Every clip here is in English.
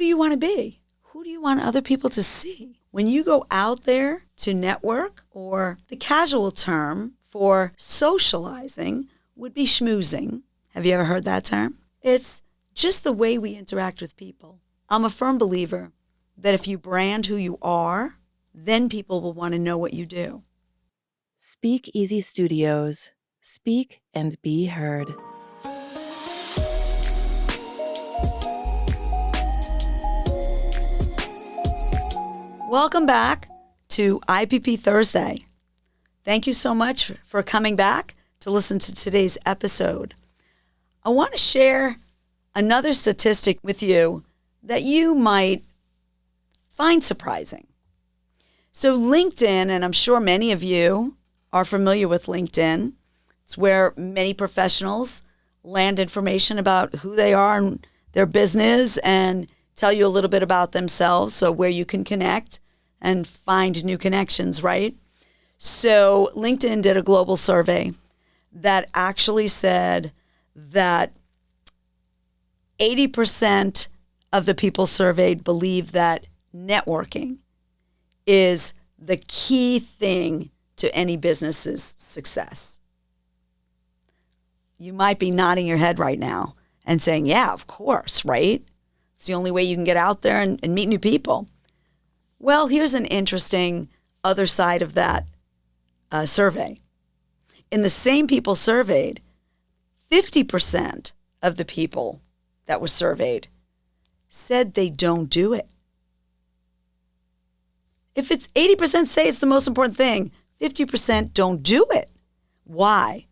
do you want to be? Who do you want other people to see? When you go out there to network, or the casual term for socializing would be schmoozing. Have you ever heard that term? It's just the way we interact with people. I'm a firm believer that if you brand who you are, then people will want to know what you do. Speak Easy Studios. Speak and be heard. Welcome back to IPP Thursday. Thank you so much for coming back to listen to today's episode. I want to share another statistic with you that you might find surprising. So LinkedIn, and I'm sure many of you are familiar with LinkedIn, it's where many professionals land information about who they are and their business and tell you a little bit about themselves, so where you can connect and find new connections, right? So LinkedIn did a global survey that actually said that 80% of the people surveyed believe that networking is the key thing to any business's success. You might be nodding your head right now and saying, yeah, of course, right? It's the only way you can get out there and meet new people. Well, here's an interesting other side of that survey. In the same people surveyed, 50% of the people that were surveyed said they don't do it. If it's 80% say it's the most important thing, 50% don't do it. Why?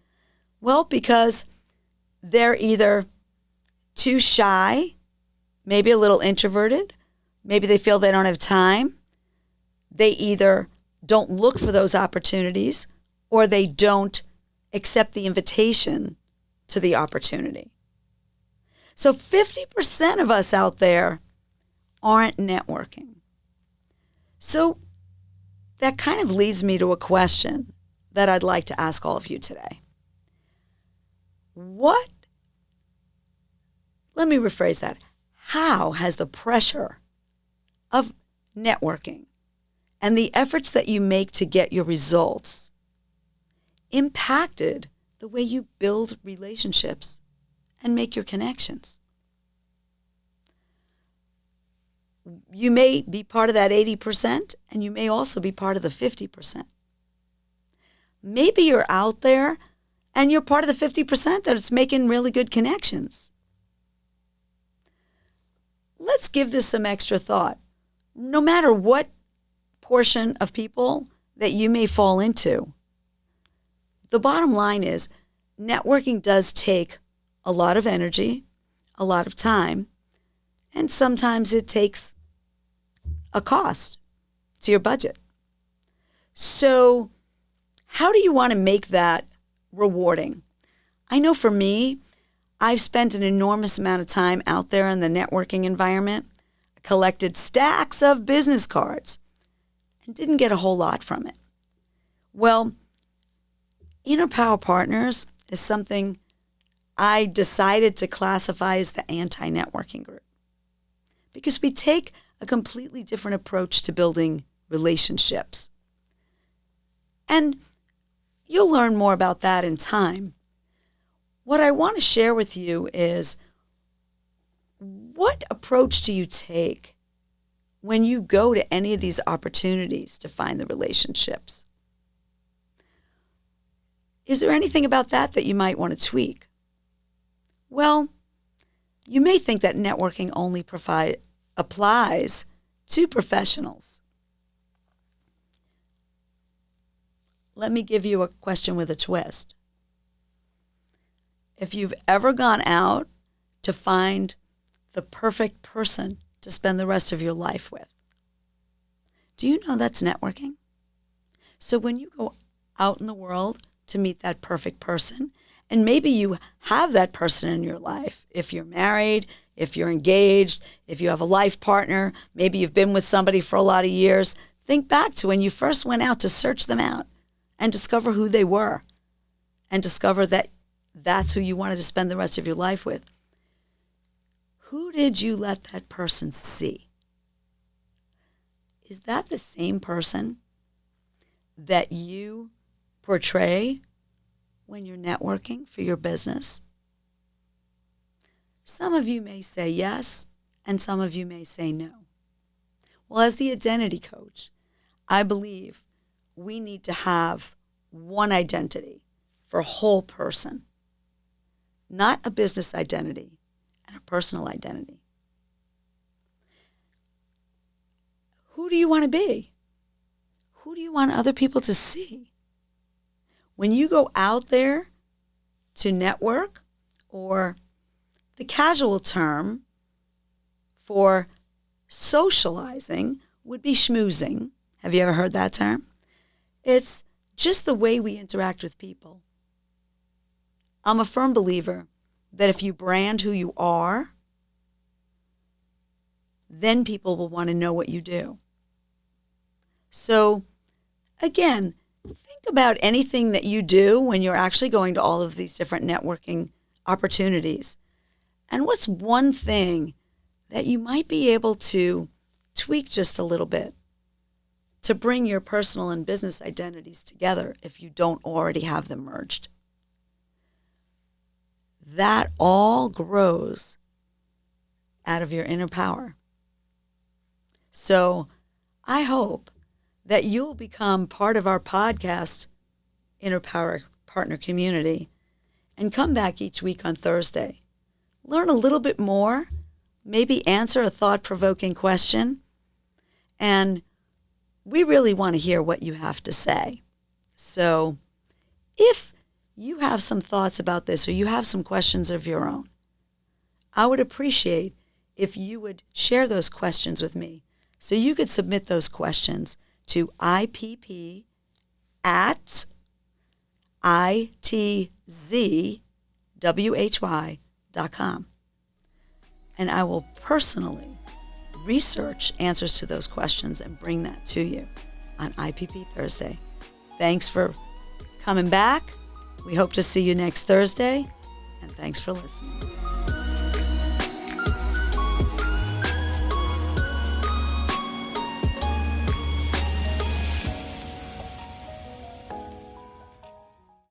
Well, because they're either too shy, maybe a little introverted, maybe they feel they don't have time. They either don't look for those opportunities, or they don't accept the invitation to the opportunity. So 50% of us out there aren't networking. So that kind of leads me to a question that I'd like to ask all of you today. Let me rephrase that. How has the pressure of networking and the efforts that you make to get your results impacted the way you build relationships and make your connections? You may be part of that 80%, and you may also be part of the 50%. Maybe you're out there and you're part of the 50% that it's making really good connections. Let's give this some extra thought. No matter what portion of people that you may fall into, the bottom line is networking does take a lot of energy, a lot of time, and sometimes it takes a cost to your budget. So how do you want to make that rewarding? I know for me, I've spent an enormous amount of time out there in the networking environment, collected stacks of business cards, and didn't get a whole lot from it. Well, Inner Power Partners is something I decided to classify as the anti-networking group, because we take a completely different approach to building relationships. And you'll learn more about that in time. What I want to share with you is, what approach do you take when you go to any of these opportunities to find the relationships? Is there anything about that that you might want to tweak? Well, you may think that networking only applies to professionals. Let me give you a question with a twist. If you've ever gone out to find the perfect person to spend the rest of your life with, do you know that's networking? So when you go out in the world to meet that perfect person, and maybe you have that person in your life, if you're married, if you're engaged, if you have a life partner, maybe you've been with somebody for a lot of years, think back to when you first went out to search them out and discover who they were and discover that that's who you wanted to spend the rest of your life with. who did you let that person see? Is that the same person that you portray when you're networking for your business? Some of you may say yes, and some of you may say no. Well, as the identity coach, I believe we need to have one identity for a whole person, not a business identity and a personal identity. Who do you want to be? Who do you want other people to see? When you go out there to network, or the casual term for socializing would be schmoozing. Have you ever heard that term? It's just the way we interact with people. I'm a firm believer that if you brand who you are, then people will want to know what you do. So, again, think about anything that you do when you're actually going to all of these different networking opportunities. And what's one thing that you might be able to tweak just a little bit to bring your personal and business identities together if you don't already have them merged? That all grows out of your inner power. So I hope that you'll become part of our podcast, Inner Power Partner Community, and come back each week on Thursday. Learn a little bit more, maybe answer a thought-provoking question, and we really want to hear what you have to say. So if you have some thoughts about this or you have some questions of your own, I would appreciate if you would share those questions with me. So you could submit those questions to ipp@itzwhy.com. And I will personally research answers to those questions and bring that to you on IPP Thursday. Thanks for coming back. We hope to see you next Thursday, and thanks for listening.